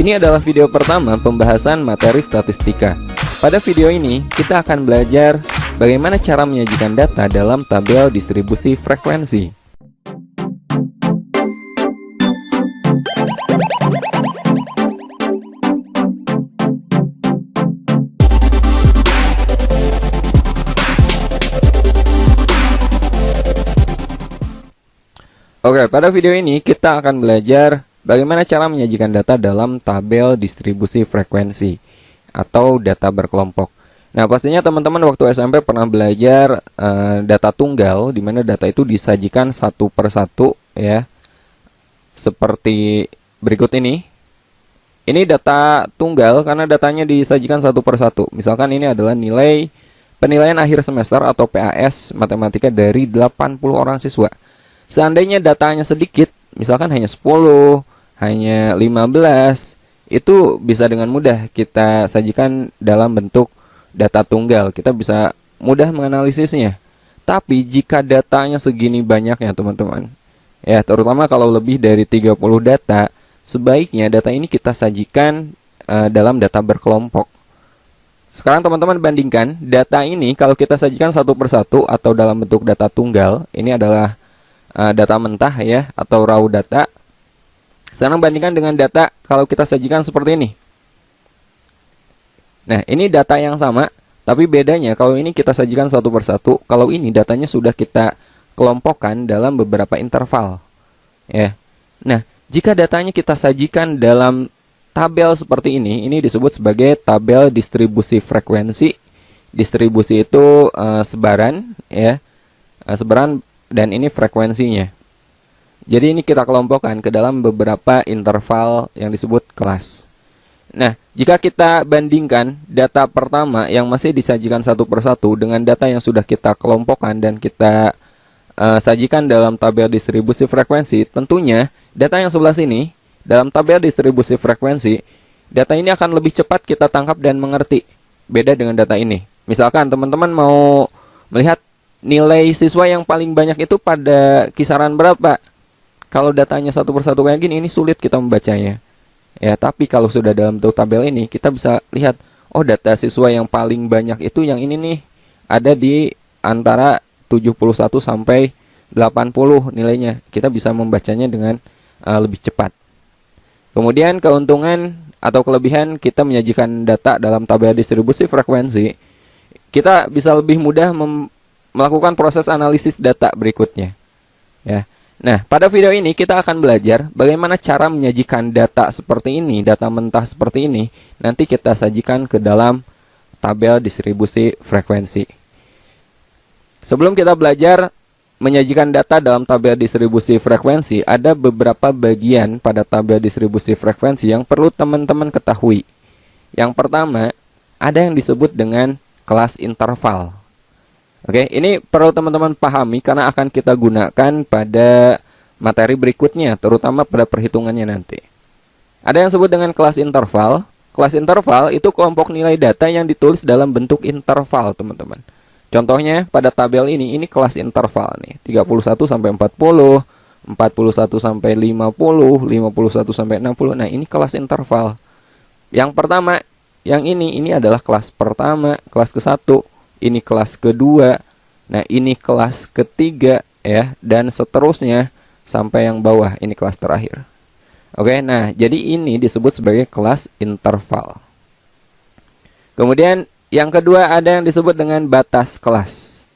Ini adalah video pertama pembahasan materi statistika. Pada video ini, kita akan belajar bagaimana cara menyajikan data dalam tabel distribusi frekuensi. Oke, pada video ini kita akan belajar bagaimana cara menyajikan data dalam tabel distribusi frekuensi atau data berkelompok. Nah, pastinya teman-teman waktu SMP pernah belajar data tunggal, di mana data itu disajikan satu per satu, ya. Seperti berikut ini. Ini data tunggal karena datanya disajikan satu per satu. Misalkan ini adalah nilai penilaian akhir semester atau PAS matematika dari 80 orang siswa. Seandainya datanya sedikit, misalkan hanya 10, hanya 15, itu bisa dengan mudah kita sajikan dalam bentuk data tunggal. Kita bisa mudah menganalisisnya. Tapi jika datanya segini banyaknya teman-teman, ya terutama kalau lebih dari 30 data, sebaiknya data ini kita sajikan dalam data berkelompok. Sekarang teman-teman bandingkan data ini kalau kita sajikan satu per satu atau dalam bentuk data tunggal, ini adalah data mentah ya, atau raw data. Sekarang bandingkan dengan data kalau kita sajikan seperti ini. Nah, ini data yang sama, tapi bedanya kalau ini kita sajikan satu per satu, kalau ini datanya sudah kita kelompokkan dalam beberapa interval. Ya. Nah, jika datanya kita sajikan dalam tabel seperti ini disebut sebagai tabel distribusi frekuensi. Distribusi itu sebaran, ya, sebaran. Dan ini frekuensinya. Jadi ini kita kelompokkan ke dalam beberapa interval yang disebut kelas. Nah, jika kita bandingkan data pertama yang masih disajikan satu per satu dengan data yang sudah kita kelompokkan dan kita sajikan dalam tabel distribusi frekuensi, tentunya data yang sebelah sini dalam tabel distribusi frekuensi, data ini akan lebih cepat kita tangkap dan mengerti. Beda dengan data ini. Misalkan teman-teman mau melihat nilai siswa yang paling banyak itu pada kisaran berapa? Kalau datanya satu per satu kayak gini, ini sulit kita membacanya. Ya, tapi kalau sudah dalam bentuk tabel ini, kita bisa lihat, oh data siswa yang paling banyak itu yang ini nih, ada di antara 71 sampai 80 nilainya. Kita bisa membacanya dengan lebih cepat. Kemudian keuntungan atau kelebihan kita menyajikan data dalam tabel distribusi frekuensi, kita bisa lebih mudah melakukan proses analisis data berikutnya. Ya. Nah, pada video ini kita akan belajar bagaimana cara menyajikan data seperti ini, data mentah seperti ini, nanti kita sajikan ke dalam tabel distribusi frekuensi. Sebelum kita belajar menyajikan data dalam tabel distribusi frekuensi, ada beberapa bagian pada tabel distribusi frekuensi yang perlu teman-teman ketahui. Yang pertama, ada yang disebut dengan kelas interval. Oke, ini perlu teman-teman pahami karena akan kita gunakan pada materi berikutnya, terutama pada perhitungannya nanti. Ada yang disebut dengan kelas interval. Kelas interval itu kelompok nilai data yang ditulis dalam bentuk interval, teman-teman. Contohnya pada tabel ini kelas interval nih, 31 sampai 40, 41 sampai 50, 51 sampai 60. Nah, ini kelas interval. Yang pertama, yang ini adalah kelas pertama, kelas ke-1. Ini kelas kedua, nah ini kelas ketiga ya, dan seterusnya sampai yang bawah, ini kelas terakhir. Oke, nah jadi ini disebut sebagai kelas interval. Kemudian yang kedua ada yang disebut dengan batas kelas.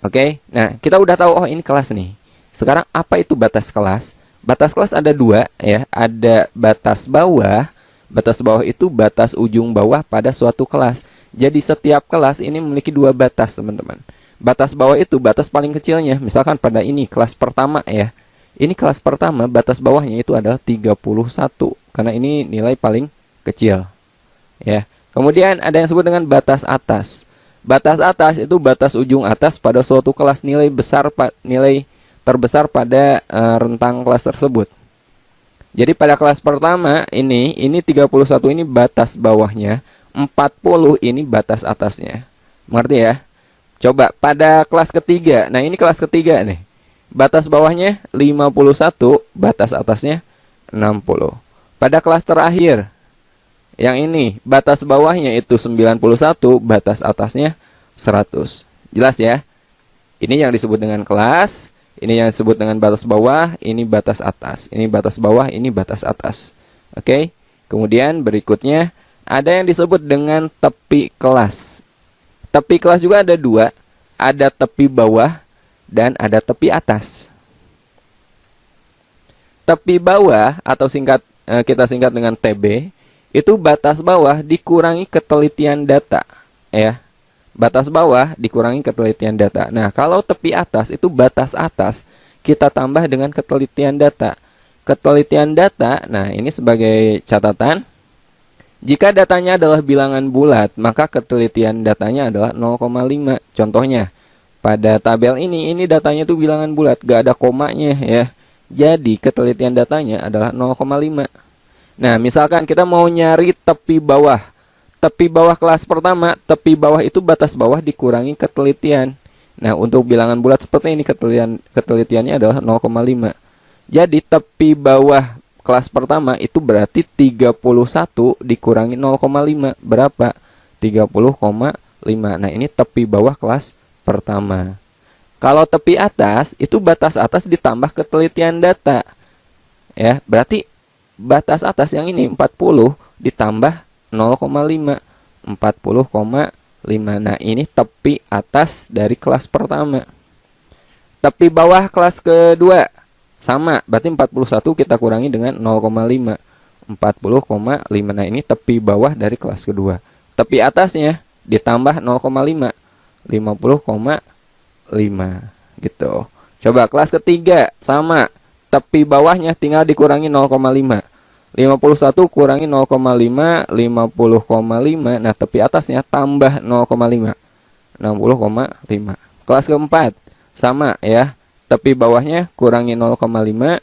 Oke, nah kita udah tahu, oh ini kelas nih. Sekarang apa itu batas kelas? Batas kelas ada dua ya, ada batas bawah. Batas bawah itu batas ujung bawah pada suatu kelas. Jadi setiap kelas ini memiliki dua batas, teman-teman. Batas bawah itu batas paling kecilnya. Misalkan pada ini kelas pertama ya. Ini kelas pertama, batas bawahnya itu adalah 31. Karena ini nilai paling kecil. Ya. Kemudian ada yang disebut dengan batas atas. Batas atas itu batas ujung atas pada suatu kelas, nilai terbesar pada rentang kelas tersebut. Jadi pada kelas pertama ini 31 ini batas bawahnya, 40 ini batas atasnya. Mengerti ya? Coba pada kelas ketiga. Nah, ini kelas ketiga nih. Batas bawahnya 51, batas atasnya 60. pada kelas terakhir, yang ini, batas bawahnya itu 91, batas atasnya 100. Jelas ya? Ini yang disebut dengan kelas, ini yang disebut dengan batas bawah, ini batas atas. Ini batas bawah, ini batas atas. Oke? Kemudian berikutnya, ada yang disebut dengan tepi kelas. Tepi kelas juga ada dua, ada tepi bawah dan ada tepi atas. Tepi bawah atau kita singkat dengan TB, itu batas bawah dikurangi ketelitian data, ya. Batas bawah dikurangi ketelitian data. Nah, kalau tepi atas itu batas atas kita tambah dengan ketelitian data. Ketelitian data, nah ini sebagai catatan, jika datanya adalah bilangan bulat, maka ketelitian datanya adalah 0,5. Contohnya, pada tabel ini datanya itu bilangan bulat, gak ada komanya ya. Jadi ketelitian datanya adalah 0,5. Nah, misalkan kita mau nyari tepi bawah. Tepi bawah kelas pertama, tepi bawah itu batas bawah dikurangi ketelitian. Nah, untuk bilangan bulat seperti ini ketelitiannya adalah 0,5. Jadi tepi bawah kelas pertama itu berarti 31 dikurangi 0,5. Berapa? 30,5. Nah, ini tepi bawah kelas pertama. Kalau tepi atas, itu batas atas ditambah ketelitian data. Ya, berarti batas atas yang ini 40 ditambah 0,5. 40,5. Nah, ini tepi atas dari kelas pertama. Tepi bawah kelas kedua sama, berarti 41 kita kurangi dengan 0,5. 40,5. Nah, ini tepi bawah dari kelas kedua. Tepi atasnya ditambah 0,5. 50,5 gitu. Coba kelas ketiga sama, tepi bawahnya tinggal dikurangi 0,5. 51 kurangi 0,5, 50,5. Nah, tepi atasnya tambah 0,5. 60,5. Kelas keempat sama ya. Tepi bawahnya kurangi 0,5.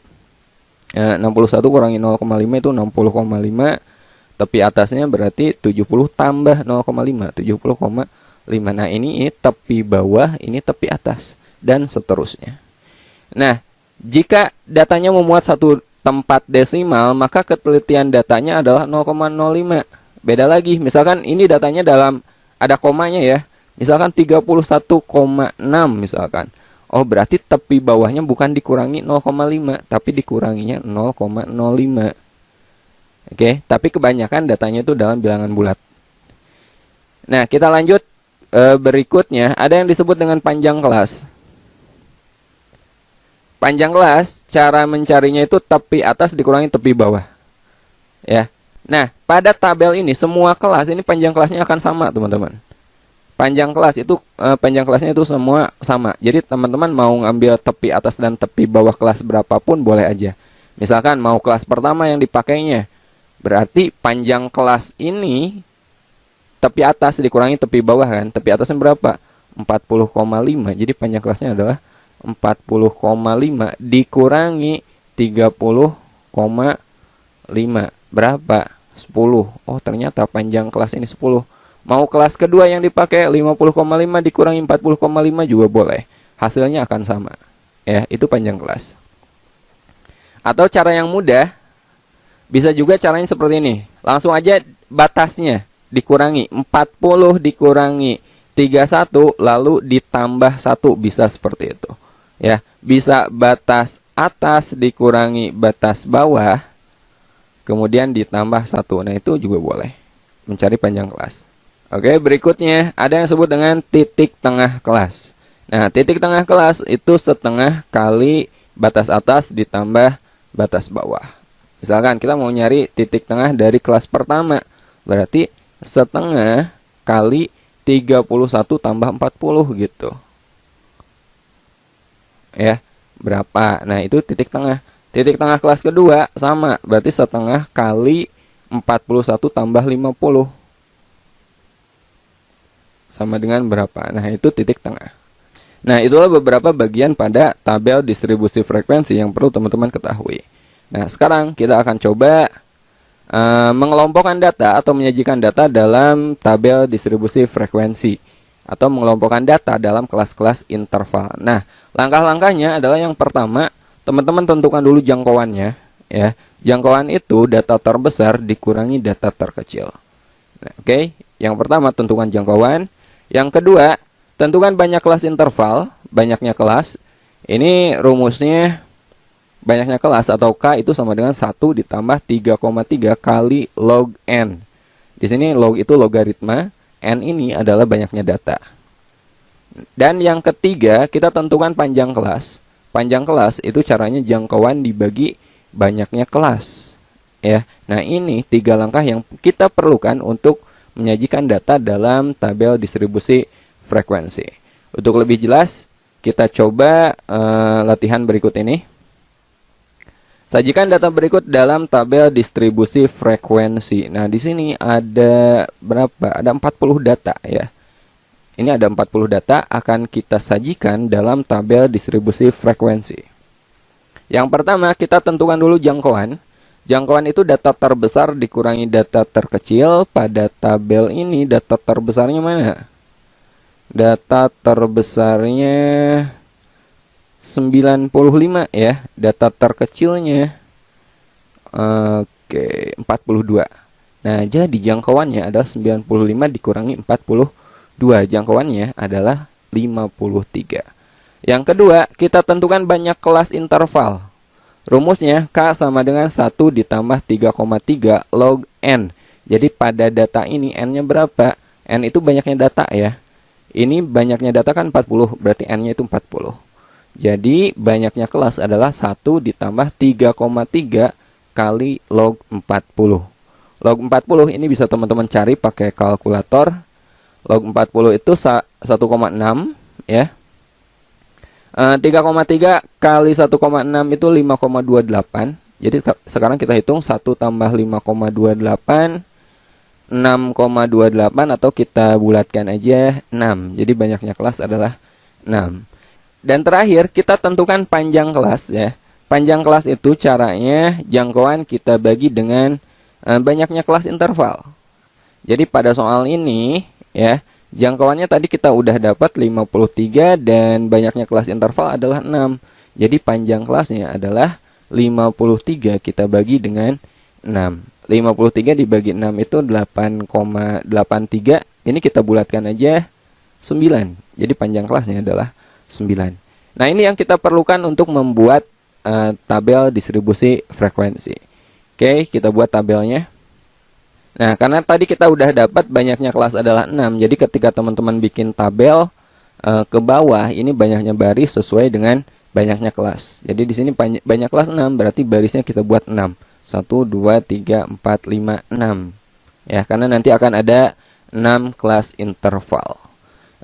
61 kurangi 0,5 itu 60,5. Tepi atasnya berarti 70 tambah 0,5, 70,5. Nah, ini tepi bawah, ini tepi atas, dan seterusnya. Nah, jika datanya memuat satu tempat desimal, maka ketelitian datanya adalah 0,05. Beda lagi, misalkan ini datanya dalam ada komanya ya. Misalkan 31,6 misalkan. Oh, berarti tepi bawahnya bukan dikurangi 0,5, tapi dikuranginya 0,05. Oke, tapi kebanyakan datanya itu dalam bilangan bulat. Nah, kita lanjut berikutnya, ada yang disebut dengan panjang kelas. Panjang kelas, cara mencarinya itu tepi atas dikurangi tepi bawah. Ya. Nah, pada tabel ini semua kelas ini panjang kelasnya akan sama, teman-teman. Panjang kelas itu panjang kelasnya itu semua sama. Jadi teman-teman mau ngambil tepi atas dan tepi bawah kelas berapapun boleh aja. Misalkan mau kelas pertama yang dipakainya, berarti panjang kelas ini tepi atas dikurangi tepi bawah kan. Tepi atasnya berapa? 40,5. Jadi panjang kelasnya adalah 40,5 dikurangi 30,5. Berapa? 10. Oh, ternyata panjang kelas ini 10. Mau kelas kedua yang dipakai 50,5 dikurangi 40,5 juga boleh. Hasilnya akan sama. Ya, itu panjang kelas. Atau cara yang mudah, bisa juga caranya seperti ini. Langsung aja batasnya dikurangi 40 dikurangi 31 lalu ditambah 1, bisa seperti itu. Ya, bisa batas atas dikurangi batas bawah kemudian ditambah 1. Nah, itu juga boleh mencari panjang kelas. Oke, berikutnya ada yang disebut dengan titik tengah kelas. Nah, titik tengah kelas itu setengah kali batas atas ditambah batas bawah. Misalkan kita mau nyari titik tengah dari kelas pertama, berarti setengah kali 31 tambah 40 gitu. Ya, berapa? Nah, itu titik tengah. Titik tengah kelas kedua sama, berarti setengah kali 41 tambah 50. Sama dengan berapa? Nah, itu titik tengah. Nah, itulah beberapa bagian pada tabel distribusi frekuensi yang perlu teman-teman ketahui. Nah, sekarang kita akan coba mengelompokkan data atau menyajikan data dalam tabel distribusi frekuensi atau mengelompokkan data dalam kelas-kelas interval. Nah, langkah-langkahnya adalah yang pertama, teman-teman tentukan dulu jangkauannya. ya. Jangkauan itu data terbesar dikurangi data terkecil. Nah, oke, yang pertama tentukan jangkauan. Yang kedua, tentukan banyak kelas interval. Banyaknya kelas, ini rumusnya banyaknya kelas atau K itu sama dengan 1 ditambah 3,3 kali log N. Di sini log itu logaritma, N ini adalah banyaknya data. Dan yang ketiga, kita tentukan panjang kelas. Panjang kelas itu caranya jangkauan dibagi banyaknya kelas. Ya, nah ini 3 langkah yang kita perlukan untuk menyajikan data dalam tabel distribusi frekuensi. Untuk lebih jelas, kita coba latihan berikut ini. Sajikan data berikut dalam tabel distribusi frekuensi. Nah, di sini ada berapa? Ada 40 data ya. Ini ada 40 data akan kita sajikan dalam tabel distribusi frekuensi. Yang pertama, kita tentukan dulu jangkauan. Jangkauan itu data terbesar dikurangi data terkecil. Pada tabel ini data terbesarnya mana? Data terbesarnya 95 ya. Data terkecilnya oke, 42. Nah, jadi jangkauannya adalah 95 dikurangi 42. Jangkauannya adalah 53. Yang kedua, kita tentukan banyak kelas interval. Rumusnya K sama dengan 1 ditambah 3,3 log N. Jadi pada data ini N-nya berapa? N itu banyaknya data ya. Ini banyaknya data kan 40, berarti N-nya itu 40. Jadi banyaknya kelas adalah 1 ditambah 3,3 kali log 40. Log 40 ini bisa teman-teman cari pakai kalkulator. Log 40 itu 1,6 ya. 3,3 kali 1,6 itu 5,28. Jadi sekarang kita hitung 1 tambah 5,28, 6,28 atau kita bulatkan aja 6. Jadi banyaknya kelas adalah 6. Dan terakhir kita tentukan panjang kelas ya. Panjang kelas itu caranya jangkauan kita bagi dengan banyaknya kelas interval. Jadi pada soal ini ya, jangkauannya tadi kita udah dapat 53 dan banyaknya kelas interval adalah 6. Jadi panjang kelasnya adalah 53 kita bagi dengan 6. 53 dibagi 6 itu 8,83. Ini kita bulatkan aja 9. Jadi panjang kelasnya adalah 9. Nah, ini yang kita perlukan untuk membuat tabel distribusi frekuensi. Oke, kita buat tabelnya. Nah, karena tadi kita udah dapat banyaknya kelas adalah 6. Jadi ketika teman-teman bikin tabel ke bawah, ini banyaknya baris sesuai dengan banyaknya kelas. Jadi di sini banyak kelas 6, berarti barisnya kita buat 6. 1, 2, 3, 4, 5, 6. Ya, karena nanti akan ada 6 kelas interval.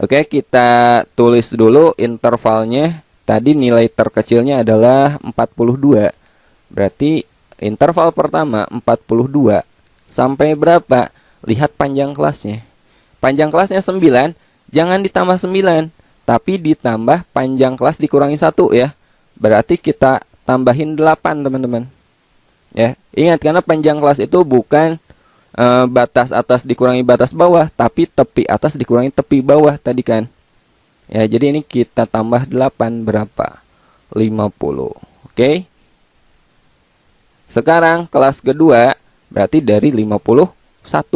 Oke, kita tulis dulu intervalnya. Tadi nilai terkecilnya adalah 42. Berarti interval pertama 42. Sampai berapa? Lihat panjang kelasnya. Panjang kelasnya 9, jangan ditambah 9, tapi ditambah panjang kelas dikurangi 1 ya. Berarti kita tambahin 8, teman-teman. Ya, ingat karena panjang kelas itu bukan batas atas dikurangi batas bawah, tapi tepi atas dikurangi tepi bawah tadi kan. Ya, jadi ini kita tambah 8 berapa? 50. Oke. Sekarang kelas kedua berarti dari 51,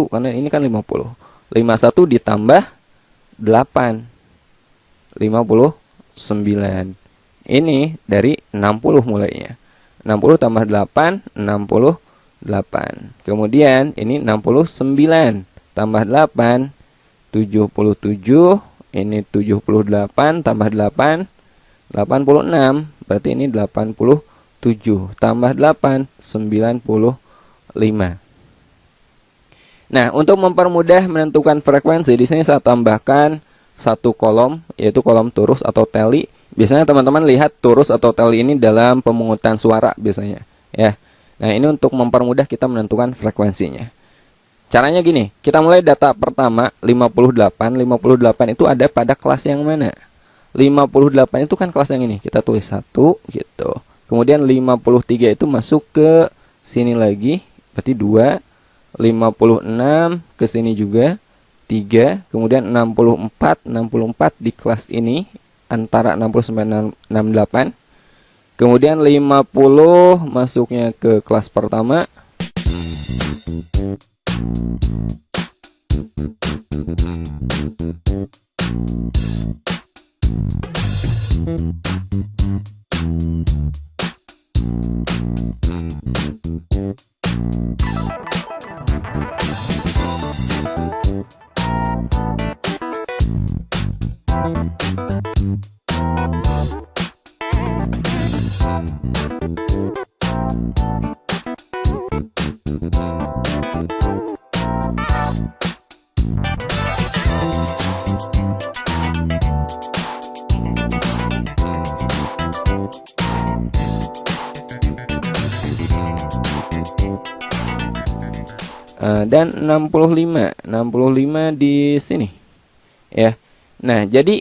karena ini kan 50. 51 ditambah 8. 59. Ini dari 60 mulainya. 60 tambah 8, 68. Kemudian ini 69 tambah 8, 77. Ini 78 tambah 8, 86. Berarti ini 87 tambah 8, 95. Nah, untuk mempermudah menentukan frekuensi, di sini saya tambahkan satu kolom, yaitu kolom turus atau teli. Biasanya teman-teman lihat turus atau teli ini dalam pemungutan suara biasanya, ya. Nah, ini untuk mempermudah kita menentukan frekuensinya. Caranya gini, kita mulai data pertama 58. 58 itu ada pada kelas yang mana? 58 itu kan kelas yang ini. Kita tulis 1 gitu. Kemudian 53 itu masuk ke sini lagi, berarti 2. 56 ke sini juga 3. Kemudian 64 di kelas ini antara 69 dan 68. Kemudian 50 masuknya ke kelas pertama. Dan 65 di sini ya. Nah, jadi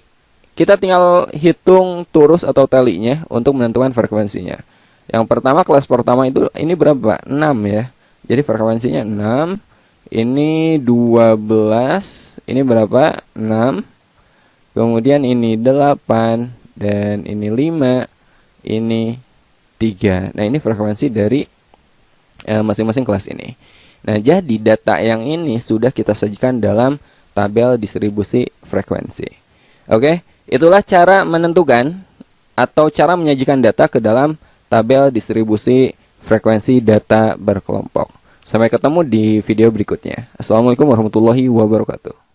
kita tinggal hitung turus atau talinya untuk menentukan frekuensinya. Yang pertama, kelas pertama itu ini berapa? 6 ya. Jadi frekuensinya 6. Ini 12. Ini berapa? 6. Kemudian ini 8 dan ini 5. Ini 3. Nah, ini frekuensi dari masing-masing kelas ini. Nah, jadi data yang ini sudah kita sajikan dalam tabel distribusi frekuensi. Oke, itulah cara menentukan atau cara menyajikan data ke dalam tabel distribusi frekuensi data berkelompok. Sampai ketemu di video berikutnya. Assalamualaikum warahmatullahi wabarakatuh.